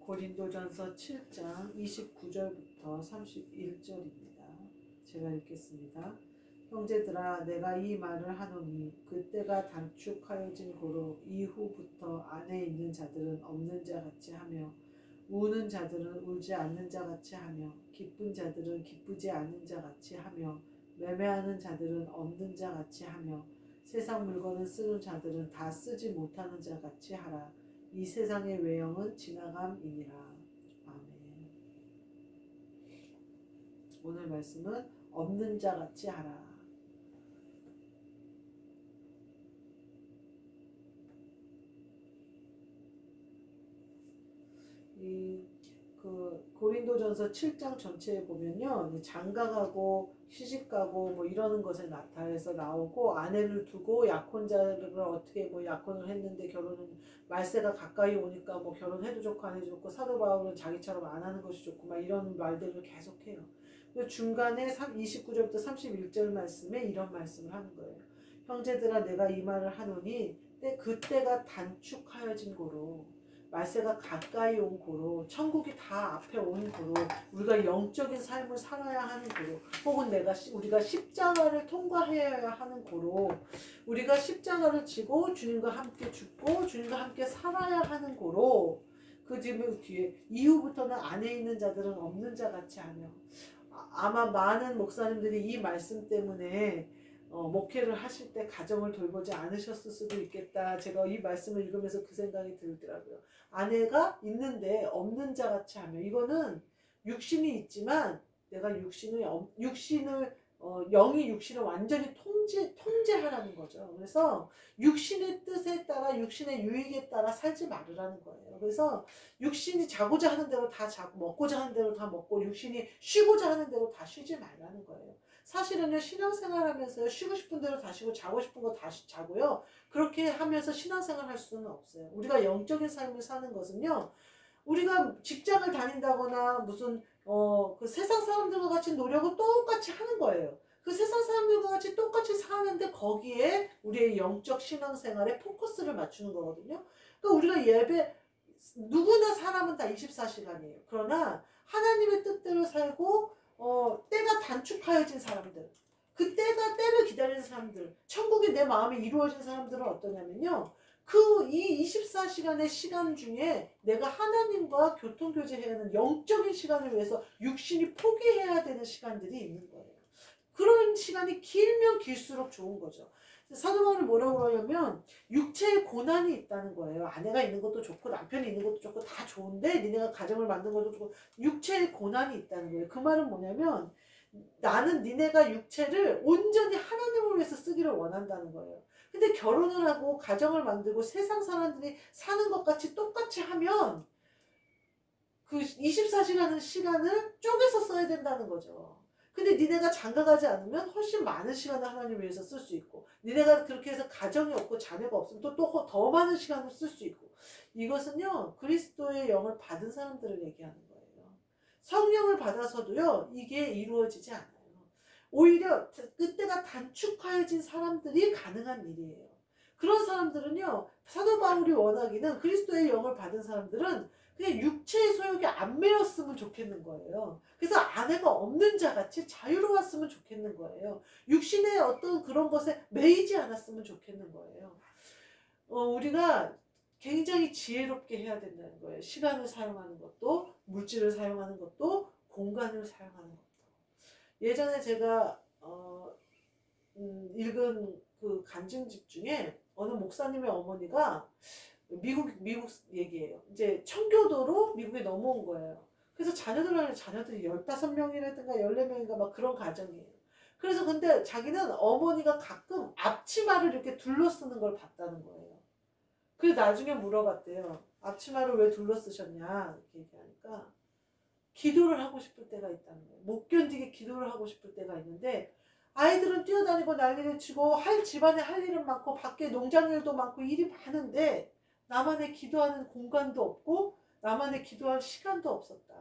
고린도전서 7장 29절부터 31절입니다. 제가 읽겠습니다. 형제들아 내가 이 말을 하노니 그때가 단축하여진 고로 이후부터 안에 있는 자들은 없는 자 같이 하며 우는 자들은 울지 않는 자 같이 하며 기쁜 자들은 기쁘지 않는 자 같이 하며 매매하는 자들은 없는 자 같이 하며 세상 물건을 쓰는 자들은 다 쓰지 못하는 자 같이 하라. 이 세상의 외형은 지나감이니라. 아멘. 오늘 말씀은 없는 자 같이 하라. 고린도전서 7장 전체에 보면요, 장가가고 시집가고 뭐 이러는 것에 나타내서 나오고, 아내를 두고 약혼자를 어떻게 뭐 약혼을 했는데 결혼은 말세가 가까이 오니까 뭐 결혼해도 좋고 안 해도 좋고, 사도 바울은 자기처럼 안 하는 것이 좋고 막 이런 말들을 계속해요. 중간에 29절부터 31절 말씀에 이런 말씀을 하는 거예요. 형제들아 내가 이 말을 하노니 그때가 단축하여진 고로, 말세가 가까이 온 고로, 천국이 다 앞에 온 고로, 우리가 영적인 삶을 살아야 하는 고로, 혹은 우리가 십자가를 통과해야 하는 고로, 우리가 십자가를 지고 주님과 함께 죽고 주님과 함께 살아야 하는 고로, 그 뒤에 이후부터는 안에 있는 자들은 없는 자 같이 하며, 아마 많은 목사님들이 이 말씀 때문에 목회를 하실 때 가정을 돌보지 않으셨을 수도 있겠다. 제가 이 말씀을 읽으면서 그 생각이 들더라고요. 아내가 있는데 없는 자 같이 하며, 이거는 육신이 있지만 내가 영이 육신을 완전히 통제하라는 거죠. 그래서 육신의 뜻에 따라, 육신의 유익에 따라 살지 말으라는 거예요. 그래서 육신이 자고자 하는 대로 다 자고, 먹고자 하는 대로 다 먹고, 육신이 쉬고자 하는 대로 다 쉬지 말라는 거예요. 사실은요, 신앙생활 하면서요, 쉬고 싶은 대로 다 쉬고 자고 싶은 거 다 자고요, 그렇게 하면서 신앙생활 할 수는 없어요. 우리가 영적인 삶을 사는 것은요, 우리가 직장을 다닌다거나 무슨 그 세상 사람들과 같이 노력을 똑같이 하는 거예요. 그 세상 사람들과 같이 똑같이 사는데 거기에 우리의 영적 신앙생활에 포커스를 맞추는 거거든요. 그러니까 우리가 누구나 사람은 다 24시간이에요. 그러나 하나님의 뜻대로 살고 때가 단축하여진 사람들, 그 때를 기다리는 사람들, 천국이 내 마음에 이루어진 사람들은 어떠냐면요, 이 24시간의 시간 중에 내가 하나님과 교통교제해야 하는 영적인 시간을 위해서 육신이 포기해야 되는 시간들이 있는 거예요. 그런 시간이 길면 길수록 좋은 거죠. 사도 바울이 뭐라고 그러냐면, 육체의 고난이 있다는 거예요. 아내가 있는 것도 좋고 남편이 있는 것도 좋고 다 좋은데, 니네가 가정을 만든 것도 좋고, 육체의 고난이 있다는 거예요. 그 말은 뭐냐면, 나는 니네가 육체를 온전히 하나님을 위해서 쓰기를 원한다는 거예요. 근데 결혼을 하고 가정을 만들고 세상 사람들이 사는 것 같이 똑같이 하면 그 24시간의 시간을 쪼개서 써야 된다는 거죠. 근데 니네가 장가가지 않으면 훨씬 많은 시간을 하나님 위해서 쓸 수 있고, 니네가 그렇게 해서 가정이 없고 자녀가 없으면 또 더 많은 시간을 쓸 수 있고, 이것은요, 그리스도의 영을 받은 사람들을 얘기하는 거예요. 성령을 받아서도요, 이게 이루어지지 않아요. 오히려 그때가 단축하여진 사람들이 가능한 일이에요. 그런 사람들은요, 사도 바울이 원하기는, 그리스도의 영을 받은 사람들은 그냥 육체의 소욕이 안 매였으면 좋겠는 거예요. 그래서 아내가 없는 자같이 자유로웠으면 좋겠는 거예요. 육신의 어떤 그런 것에 매이지 않았으면 좋겠는 거예요. 우리가 굉장히 지혜롭게 해야 된다는 거예요. 시간을 사용하는 것도, 물질을 사용하는 것도, 공간을 사용하는 것도. 예전에 제가 읽은 그 간증집 중에 어느 목사님의 어머니가, 미국 얘기예요. 이제 청교도로 미국에 넘어온 거예요. 그래서 자녀들이 15명이라든가 14명인가 막 그런 가정이에요. 그래서 근데 자기는 어머니가 가끔 앞치마를 이렇게 둘러 쓰는 걸 봤다는 거예요. 그래서 나중에 물어봤대요. 앞치마를 왜 둘러 쓰셨냐 이렇게 얘기하니까, 기도를 하고 싶을 때가 있다는 거예요. 못 견디게 기도를 하고 싶을 때가 있는데, 아이들은 뛰어다니고 난리를 치고 집안에 할 일은 많고 밖에 농장일도 많고 일이 많은데 나만의 기도하는 공간도 없고 나만의 기도할 시간도 없었다.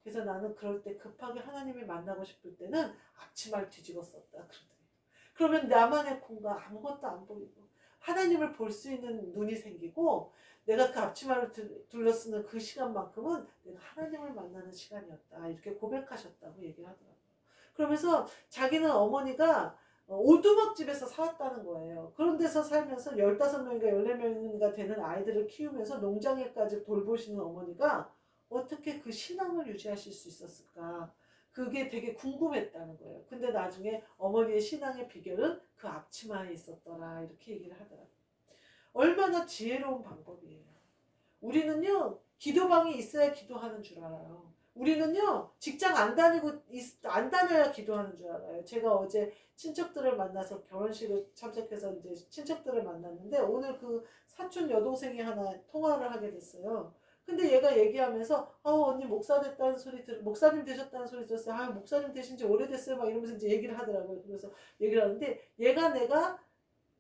그래서 나는 그럴 때 급하게 하나님을 만나고 싶을 때는 앞치마를 뒤집어 썼다. 그러면 나만의 공간 아무것도 안 보이고 하나님을 볼 수 있는 눈이 생기고 내가 그 앞치마를 둘러쓰는 그 시간만큼은 내가 하나님을 만나는 시간이었다. 이렇게 고백하셨다고 얘기를 하더라고요. 그러면서 자기는 어머니가 오두막집에서 살았다는 거예요. 그런 데서 살면서 15명인가 14명인가 되는 아이들을 키우면서 농장일까지 돌보시는 어머니가 어떻게 그 신앙을 유지하실 수 있었을까? 그게 되게 궁금했다는 거예요. 근데 나중에 어머니의 신앙의 비결은 그 앞치마에 있었더라. 이렇게 얘기를 하더라고요. 얼마나 지혜로운 방법이에요. 우리는요, 기도방이 있어야 기도하는 줄 알아요. 우리는요, 직장 안 다녀야 기도하는 줄 알아요. 제가 어제 친척들을 만나서 결혼식을 참석해서 이제 친척들을 만났는데, 오늘 그 사촌 여동생이 하나 통화를 하게 됐어요. 근데 얘가 얘기하면서, 언니 목사님 되셨다는 소리 들었어요. 목사님 되신 지 오래됐어요. 막 이러면서 이제 얘기를 하더라고요. 그래서 얘기를 하는데, 내가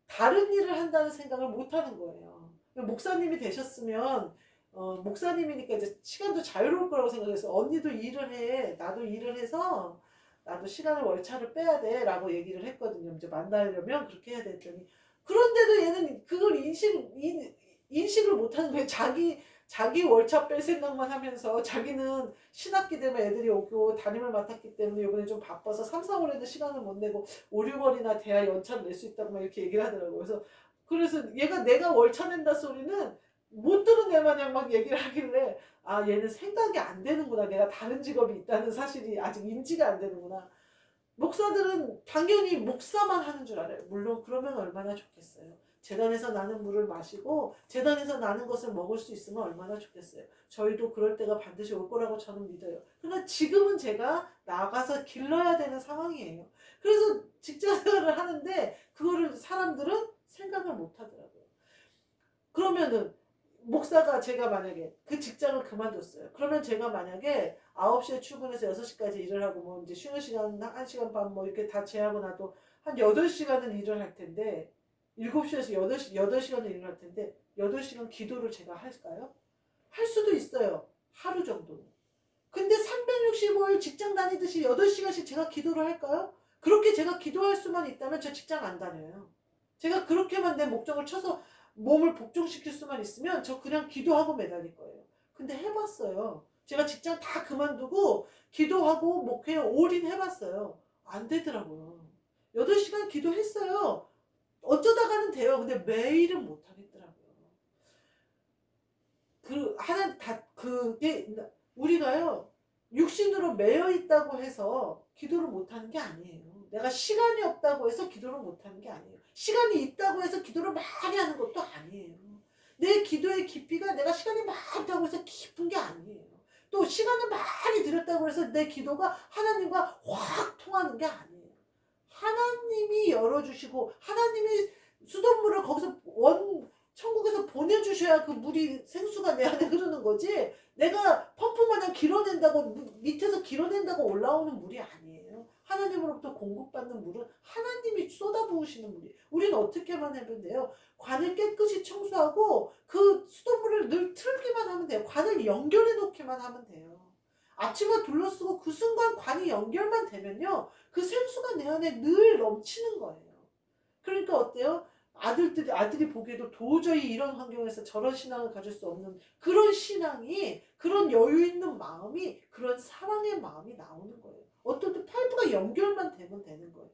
다른 일을 한다는 생각을 못 하는 거예요. 목사님이 되셨으면 목사님이니까 이제 시간도 자유로울 거라고 생각해서 언니도 일을 해. 나도 일을 해서 나도 시간을 월차를 빼야 돼. 라고 얘기를 했거든요. 이제 만나려면 그렇게 해야 됐더니 그런데도 얘는 그걸 인식을 못 하는 거예요. 자기 월차 뺄 생각만 하면서 자기는 신학기 되면 애들이 오고 담임을 맡았기 때문에 이번에 좀 바빠서 3, 4월에도 시간을 못 내고 5, 6월이나 돼야 연차를 낼 수 있다고 막 이렇게 얘기를 하더라고요. 그래서 얘가 내가 월차 낸다 소리는 못 들은 애 마냥 막 얘기를 하길래 얘는 생각이 안 되는구나. 내가 다른 직업이 있다는 사실이 아직 인지가 안 되는구나. 목사들은 당연히 목사만 하는 줄 알아요. 물론 그러면 얼마나 좋겠어요. 제단에서 나는 물을 마시고 제단에서 나는 것을 먹을 수 있으면 얼마나 좋겠어요. 저희도 그럴 때가 반드시 올 거라고 저는 믿어요. 그러나 지금은 제가 나가서 길러야 되는 상황이에요. 그래서 직장생활을 하는데 그거를 사람들은 생각을 못 하더라고요. 그러면은 목사가 제가 만약에 그 직장을 그만뒀어요. 그러면 제가 만약에 9시에 출근해서 6시까지 일을 하고 뭐 이제 쉬는 시간 1시간 반 뭐 이렇게 다 제하고 나도 한 8시간은 일을 할 텐데 7시에서 8시간을 일을 할 텐데 8시간 기도를 제가 할까요? 할 수도 있어요. 하루 정도는. 근데 365일 직장 다니듯이 8시간씩 제가 기도를 할까요? 그렇게 제가 기도할 수만 있다면 저 직장 안 다녀요. 제가 그렇게만 내 목적을 쳐서 몸을 복종시킬 수만 있으면 저 그냥 기도하고 매달릴 거예요. 근데 해봤어요. 제가 직장 다 그만두고 기도하고 목회에 올인해봤어요. 안 되더라고요. 8시간 기도했어요. 어쩌다가는 돼요. 근데 매일은 못하겠더라고요. 그게 우리가요 육신으로 매여 있다고 해서 기도를 못하는 게 아니에요. 내가 시간이 없다고 해서 기도를 못하는 게 아니에요. 시간이 있다고 해서 기도를 많이 하는 것도 아니에요. 내 기도의 깊이가 내가 시간이 많다고 해서 깊은 게 아니에요. 또 시간을 많이 들였다고 해서 내 기도가 하나님과 확 통하는 게 아니에요. 하나님이 열어주시고 하나님이 수돗물을 거기서 천국에서 보내주셔야 그 물이 생수가 내 안에 흐르는 거지 내가 펌프 마냥 길어낸다고 밑에서 길어낸다고 올라오는 물이 아니에요. 하나님으로부터 공급받는 물은 하나님이 쏟아부으시는 물이에요. 우리는 어떻게만 하면 돼요? 관을 깨끗이 청소하고 그 수돗물을 늘 틀기만 하면 돼요. 관을 연결해 놓기만 하면 돼요. 앞치마 둘러쓰고 그 순간 관이 연결만 되면요 그 생수가 내 안에 늘 넘치는 거예요. 그러니까 어때요? 아들이 보기에도 도저히 이런 환경에서 저런 신앙을 가질 수 없는 그런 신앙이 그런 여유 있는 마음이 그런 사랑의 마음이 나오는 거예요. 어떨 때 파이프가 연결만 되면 되는 거예요.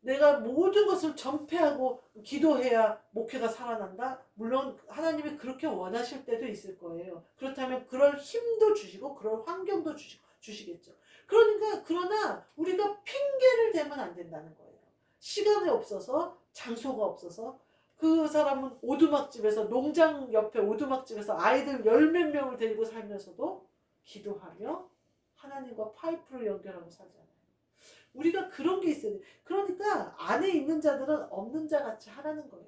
내가 모든 것을 전폐하고 기도해야 목회가 살아난다? 물론 하나님이 그렇게 원하실 때도 있을 거예요. 그렇다면 그럴 힘도 주시고 그럴 환경도 주시겠죠. 그러나 우리가 핑계를 대면 안 된다는 거예요. 시간이 없어서 장소가 없어서 그 사람은 오두막집에서 농장 옆에 오두막집에서 아이들 10몇 명을 데리고 살면서도 기도하며 하나님과 파이프를 연결하고 살잖아요. 우리가 그런 게 있어야 돼. 그러니까 안에 있는 자들은 없는 자 같이 하라는 거예요.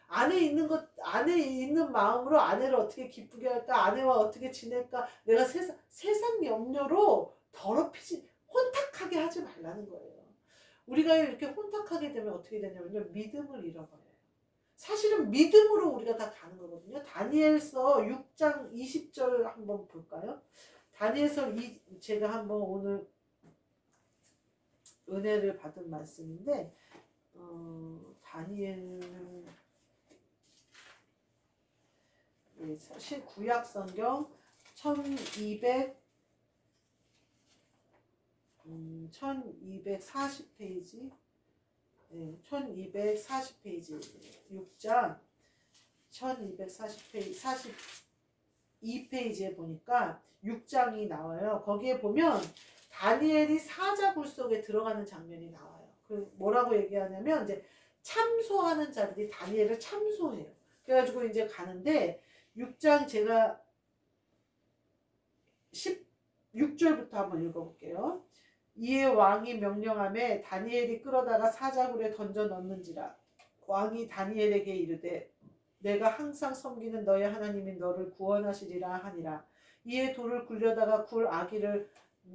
안에 있는 마음으로 아내를 어떻게 기쁘게 할까, 아내와 어떻게 지낼까, 내가 세상 염려로 혼탁하게 하지 말라는 거예요. 우리가 이렇게 혼탁하게 되면 어떻게 되냐면요. 믿음을 잃어버려요. 사실은 믿음으로 우리가 다 가는 거거든요. 다니엘서 6장 20절 한번 볼까요? 다니엘서 제가 한번 오늘 은혜를 받은 말씀인데 다니엘 구약 성경 1240페이지, 1240페이지 6장 1240페이지 42페이지에 보니까 6장이 나와요. 거기에 보면 다니엘이 사자굴 속에 들어가는 장면이 나와요. 그 뭐라고 얘기하냐면 이제 참소하는 자들이 다니엘을 참소해요. 그래가지고 이제 가는데 6장 제가 16절부터 한번 읽어볼게요. 이에 왕이 명령하매 다니엘이 끌어다가 사자굴에 던져 넣는지라. 왕이 다니엘에게 이르되 내가 항상 섬기는 너의 하나님이 너를 구원하시리라 하니라. 이에 돌을 굴려다가 굴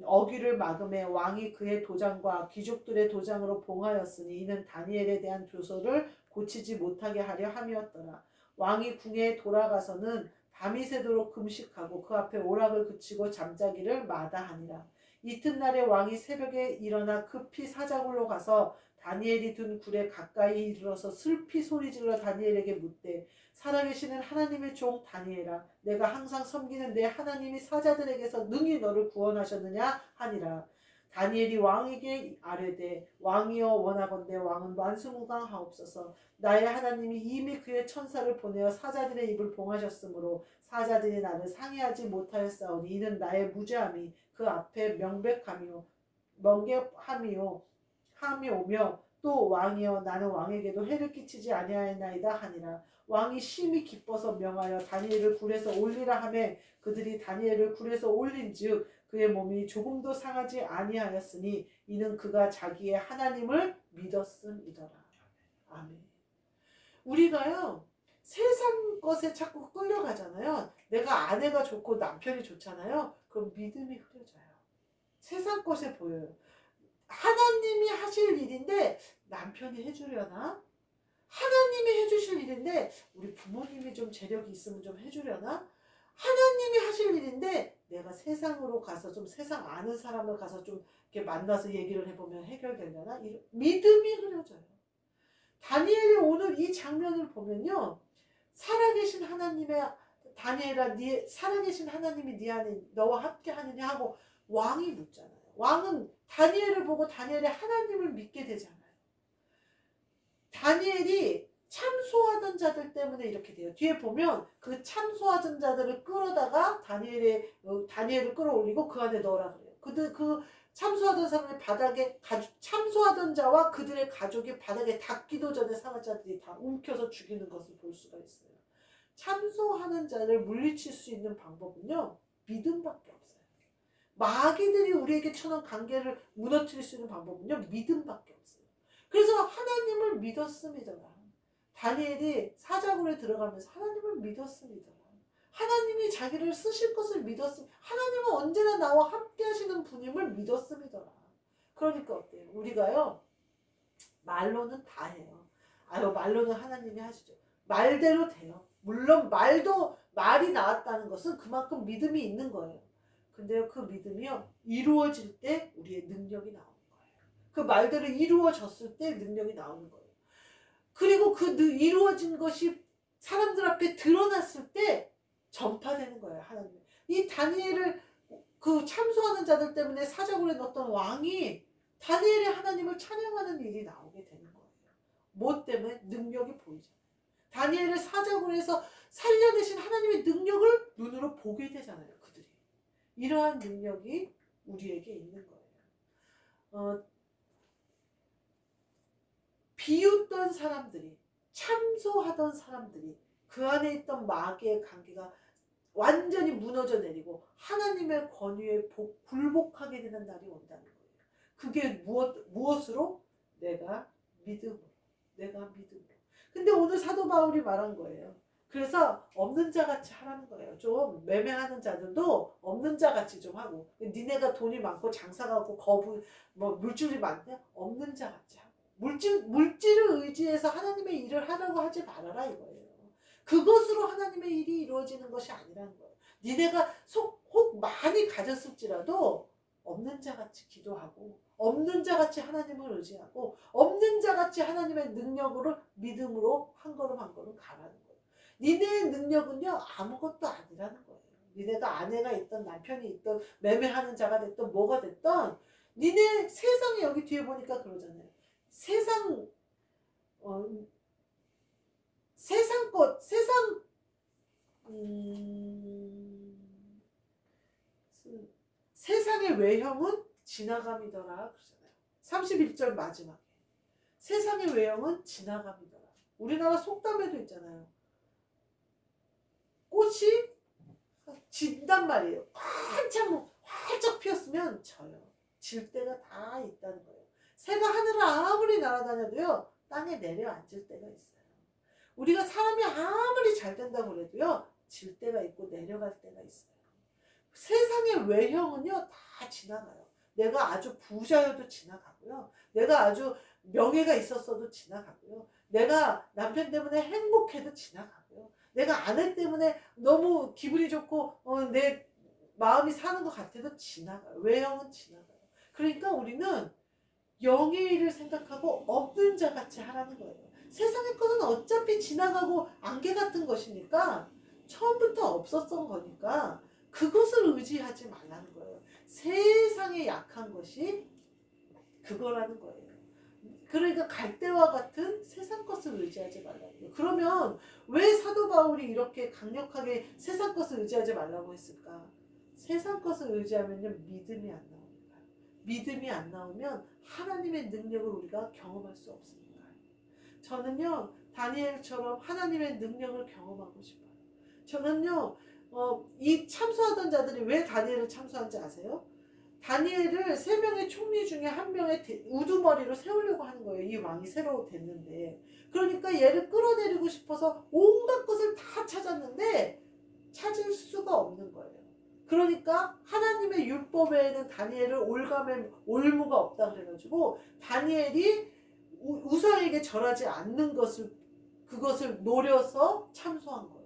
어귀를 막음에 왕이 그의 도장과 귀족들의 도장으로 봉하였으니 이는 다니엘에 대한 교서를 고치지 못하게 하려 함이었더라. 왕이 궁에 돌아가서는 밤이 새도록 금식하고 그 앞에 오락을 그치고 잠자기를 마다하니라. 이튿날에 왕이 새벽에 일어나 급히 사자굴로 가서 다니엘이 든 굴에 가까이 이르러서 슬피 소리질러 다니엘에게 묻되 살아계시는 하나님의 종 다니엘아, 내가 항상 섬기는 내 하나님이 사자들에게서 능히 너를 구원하셨느냐 하니라. 다니엘이 왕에게 아뢰되 왕이여 원하건대 왕은 만수무강하옵소서. 나의 하나님이 이미 그의 천사를 보내어 사자들의 입을 봉하셨으므로 사자들이 나를 상해하지 못하였사오니 이는 나의 무죄함이 그 앞에 함이오며 또 왕이여 나는 왕에게도 해를 끼치지 아니하였나이다 하니라. 왕이 심히 기뻐서 명하여 다니엘을 굴에서 올리라 하매 그들이 다니엘을 굴에서 올린즉 그의 몸이 조금도 상하지 아니하였으니 이는 그가 자기의 하나님을 믿었음이더라. 아멘. 우리가요 세상 것에 자꾸 끌려가잖아요. 내가 아내가 좋고 남편이 좋잖아요. 그럼 믿음이 흐려져요. 세상 것에 보여요. 하나님이 하실 일인데 남편이 해주려나? 하나님이 해주실 일인데 우리 부모님이 좀 재력이 있으면 좀 해주려나? 하나님이 하실 일인데 내가 세상으로 가서 좀 세상 아는 사람을 가서 좀 이렇게 만나서 얘기를 해보면 해결되려나? 믿음이 흐려져요. 다니엘이 오늘 이 장면을 보면요. 살아계신 하나님의 다니엘아, 살아계신 하나님이 네 안에 너와 함께 하느냐 하고 왕이 묻잖아요. 왕은 다니엘을 보고 다니엘의 하나님을 믿게 되잖아요. 다니엘이 참소하던 자들 때문에 이렇게 돼요. 뒤에 보면 그 참소하던 자들을 끌어다가 다니엘을 끌어올리고 그 안에 넣으라 그래요. 그 참소하던 사람이 참소하던 자와 그들의 가족이 바닥에 닿기도 전에 사자들이 다 움켜서 죽이는 것을 볼 수가 있어요. 참소하는 자를 물리칠 수 있는 방법은요, 믿음밖에 없어요. 마귀들이 우리에게 쳐놓은 관계를 무너뜨릴 수 있는 방법은요, 믿음밖에 없어요. 그래서 하나님을 믿었음이더라. 다니엘이 사자굴에 들어가면서 하나님을 믿었음이더라. 하나님이 자기를 쓰실 것을 믿었음. 하나님은 언제나 나와 함께 하시는 분임을 믿었음이더라. 그러니까 어때요? 우리가요, 말로는 다 해요. 말로는 하나님이 하시죠. 말대로 돼요. 물론 말이 나왔다는 것은 그만큼 믿음이 있는 거예요. 근데 그 믿음이요, 이루어질 때 우리의 능력이 나오는 거예요. 그 말대로 이루어졌을 때 능력이 나오는 거예요. 그리고 그 이루어진 것이 사람들 앞에 드러났을 때 전파되는 거예요. 하나님. 이 다니엘을 그 참소하는 자들 때문에 사자굴에 넣었던 왕이 다니엘의 하나님을 찬양하는 일이 나오게 되는 거예요. 뭐 때문에? 능력이 보이잖아요. 다니엘을 사자굴에서 살려내신 하나님의 능력을 눈으로 보게 되잖아요. 그들이. 이러한 능력이 우리에게 있는 거예요. 비웃던 사람들이, 참소하던 사람들이 그 안에 있던 마귀의 관계가 완전히 무너져 내리고 하나님의 권위에 굴복하게 되는 날이 온다는 거예요. 그게 무엇으로? 내가 믿음으로. 근데 오늘 사도 바울이 말한 거예요. 그래서 없는 자같이 하라는 거예요. 좀 매매하는 자들도 없는 자같이 좀 하고, 니네가 돈이 많고 장사가 없고 물질이 많냐? 없는 자같이 하고, 물질을 의지해서 하나님의 일을 하라고 하지 말아라 이거예요. 그것으로 하나님의 일이 이루어지는 것이 아니라는 거예요. 니네가 혹 많이 가졌을지라도 없는 자같이 기도하고 없는 자같이 하나님을 의지하고 없는 자같이 하나님의 능력으로 믿음으로 한 걸음 한 걸음 가라는 거예요. 니네의 능력은요 아무것도 아니라는 거예요. 니네가 아내가 있던 남편이 있던 매매하는 자가 됐던 뭐가 됐던 니네 세상에 여기 뒤에 보니까 그러잖아요. 세상 세상 것 세상 세상의 외형은 지나감이더라 그러잖아요. 31절 마지막에 세상의 외형은 지나감이더라. 우리나라 속담에도 있잖아요. 꽃이 진단 말이에요. 한참 활짝 피었으면 져요. 질 때가 다 있다는 거예요. 새가 하늘을 아무리 날아다녀도요 땅에 내려앉을 때가 있어요. 우리가 사람이 아무리 잘 된다고 그래도요 질 때가 있고 내려갈 때가 있어요. 세상의 외형은요 다 지나가요. 내가 아주 부자여도 지나가고요. 내가 아주 명예가 있었어도 지나가고요. 내가 남편 때문에 행복해도 지나가고요. 내가 아내 때문에 너무 기분이 좋고 내 마음이 사는 것 같아도 지나가요. 외형은 지나가요. 그러니까 우리는 영의 일을 생각하고 없는 자같이 하라는 거예요. 세상의 것은 어차피 지나가고 안개 같은 것이니까 처음부터 없었던 거니까 그것을 의지하지 말라는 거예요. 세상에 약한 것이 그거라는 거예요. 그러니까 갈대와 같은 세상 것을 의지하지 말라는 거예요. 그러면 왜 사도 바울이 이렇게 강력하게 세상 것을 의지하지 말라고 했을까? 세상 것을 의지하면요 믿음이 안 나옵니다. 믿음이 안 나오면 하나님의 능력을 우리가 경험할 수 없습니다. 저는요 다니엘처럼 하나님의 능력을 경험하고 싶어요. 저는요 이 참수하던 자들이 왜 다니엘을 참수한지 아세요? 다니엘을 3명의 총리 중에 1명의 우두머리로 세우려고 하는 거예요. 이 왕이 새로 됐는데. 그러니까 얘를 끌어내리고 싶어서 온갖 것을 다 찾았는데 찾을 수가 없는 거예요. 그러니까 하나님의 율법 외에는 다니엘을 올가매 올무가 없다 그래가지고 다니엘이 우상에게 절하지 않는 것을 그것을 노려서 참소한 거예요.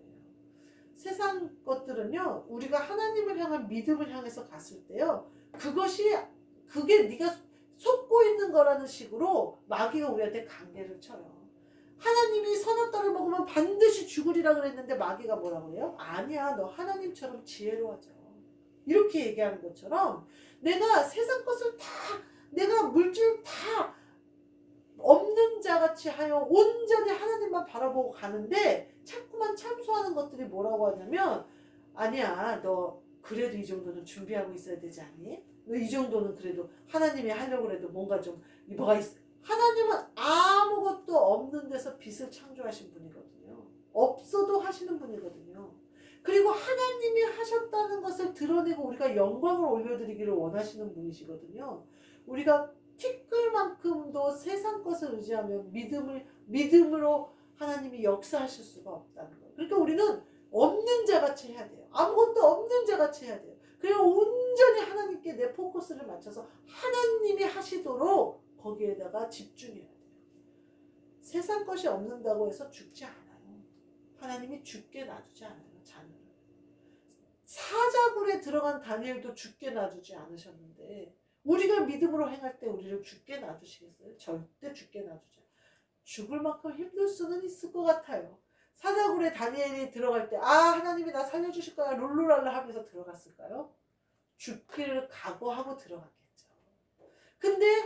세상 것들은요 우리가 하나님을 향한 믿음을 향해서 갔을 때요 그게 네가 속고 있는 거라는 식으로 마귀가 우리한테 관계를 쳐요. 하나님이 선한 떡을 먹으면 반드시 죽으리라 그랬는데 마귀가 뭐라고 해요? 아니야 너 하나님처럼 지혜로워져 이렇게 얘기하는 것처럼 내가 세상 것을 다 내가 물질 다 없는 자같이 하여 온전히 하나님만 바라보고 가는데 자꾸만 참소하는 것들이 뭐라고 하냐면 아니야 너 그래도 이 정도는 준비하고 있어야 되지 않니? 너 이 정도는 그래도 하나님이 하려고 해도 뭔가 좀 뭐가 있어. 하나님은 아무것도 없는 데서 빛을 창조하신 분이거든요. 없어도 하시는 분이거든요. 그리고 하나님이 하셨다는 것을 드러내고 우리가 영광을 올려드리기를 원하시는 분이시거든요. 우리가 티끌만큼도 세상 것을 의지하면 믿음으로 하나님이 역사하실 수가 없다는 거예요. 그러니까 우리는 없는 자같이 해야 돼요. 아무것도 없는 자같이 해야 돼요. 그리고 온전히 하나님께 내 포커스를 맞춰서 하나님이 하시도록 거기에다가 집중해야 돼요. 세상 것이 없는다고 해서 죽지 않아요. 하나님이 죽게 놔두지 않아요. 자녀를. 사자굴에 들어간 다니엘도 죽게 놔두지 않으셨는데 우리가 믿음으로 행할 때 우리를 죽게 놔두시겠어요? 절대 죽게 놔두지 않아요. 죽을 만큼 힘들 수는 있을 것 같아요. 사자굴에 다니엘이 들어갈 때 하나님이 나 살려주실 거야 룰루랄라 하면서 들어갔을까요? 죽기를 각오하고 들어갔겠죠. 근데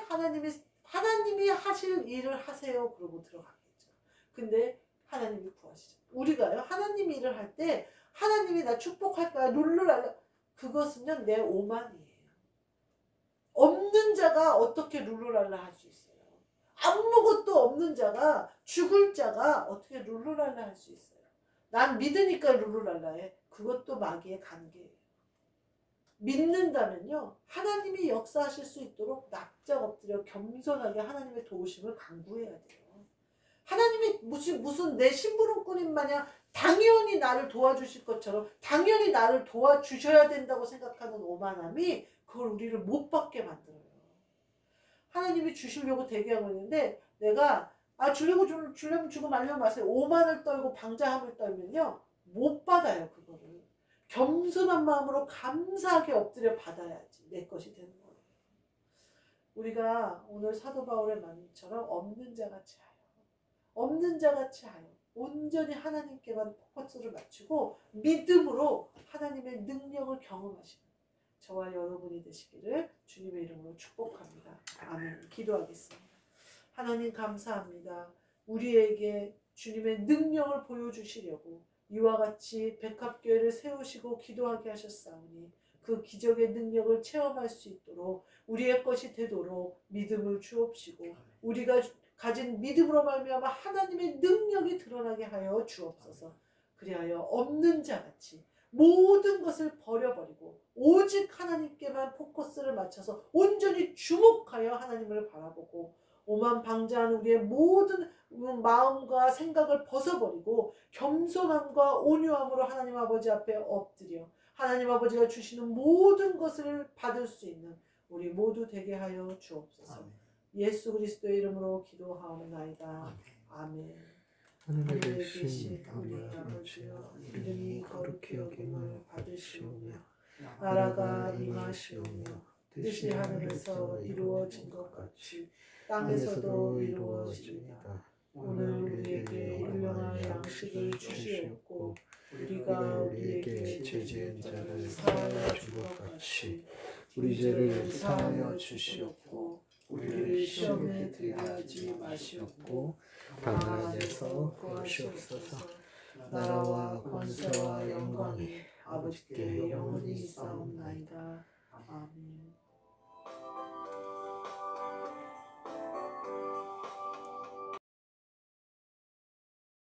하나님이 하실 일을 하세요 그러고 들어갔겠죠. 근데 하나님이 구하시죠. 우리가요 하나님이 일을 할 때 하나님이 나 축복할 거야 룰루랄라 그것은요 내 오만이에요. 없는 자가 어떻게 룰루랄라 할 수 있어요? 아무것도 없는 자가 죽을 자가 어떻게 룰루랄라 할 수 있어요? 난 믿으니까 룰루랄라 해. 그것도 마귀의 관계예요. 믿는다면요 하나님이 역사하실 수 있도록 납작 엎드려 겸손하게 하나님의 도우심을 간구해야 돼요. 하나님이 무슨 내 심부름꾼인 마냥 당연히 나를 도와주실 것처럼 당연히 나를 도와주셔야 된다고 생각하는 오만함이 그걸 우리를 못 받게 만들어요. 하나님이 주시려고 대기하고 있는데 내가 주려면 주고 말려면 마세요. 오만을 떨고 방자함을 떨면요 못 받아요. 그거를 겸손한 마음으로 감사하게 엎드려 받아야지 내 것이 되는 거예요. 우리가 오늘 사도 바울의 말처럼 없는 자같이 하여, 없는 자같이 하여 온전히 하나님께만 포커스를 맞추고 믿음으로 하나님의 능력을 경험하시는 저와 여러분이 되시기를 주님의 이름으로 축복합니다. 아멘. 기도하겠습니다. 하나님 감사합니다. 우리에게 주님의 능력을 보여주시려고 이와 같이 백합교회를 세우시고 기도하게 하셨사오니 그 기적의 능력을 체험할 수 있도록 우리의 것이 되도록 믿음을 주옵시고 우리가 가진 믿음으로 말미암아 하나님의 능력이 드러나게 하여 주옵소서. 그리하여 없는 자같이 모든 것을 버려버리고 오직 하나님께만 포커스를 맞춰서 온전히 주목하여 하나님을 바라보고 오만방자한 우리의 모든 마음과 생각을 벗어버리고 겸손함과 온유함으로 하나님 아버지 앞에 엎드려 하나님 아버지가 주시는 모든 것을 받을 수 있는 우리 모두 되게 하여 주옵소서. 예수 그리스도의 이름으로 기도하옵나이다. 아멘. 하늘에 계신 우리 아버지여, 이름이 거룩히 여김을 받으시오며 나라가 임하시오며 뜻이 하늘에서 이루어진 것 같이 땅에서도 이루어지이다. 오늘 우리에게 일용할 양식을 주시옵고 우리가 우리에게 죄 지은 자를 사하여 준 것 같이 우리 죄를 사하여 주시옵고 우리를 시험에 들게 하지 마시옵고 다만 안에서 구하시옵소서. 나라와 권세와 영광이 아버지께 영원히 있사옵나이다. 아멘.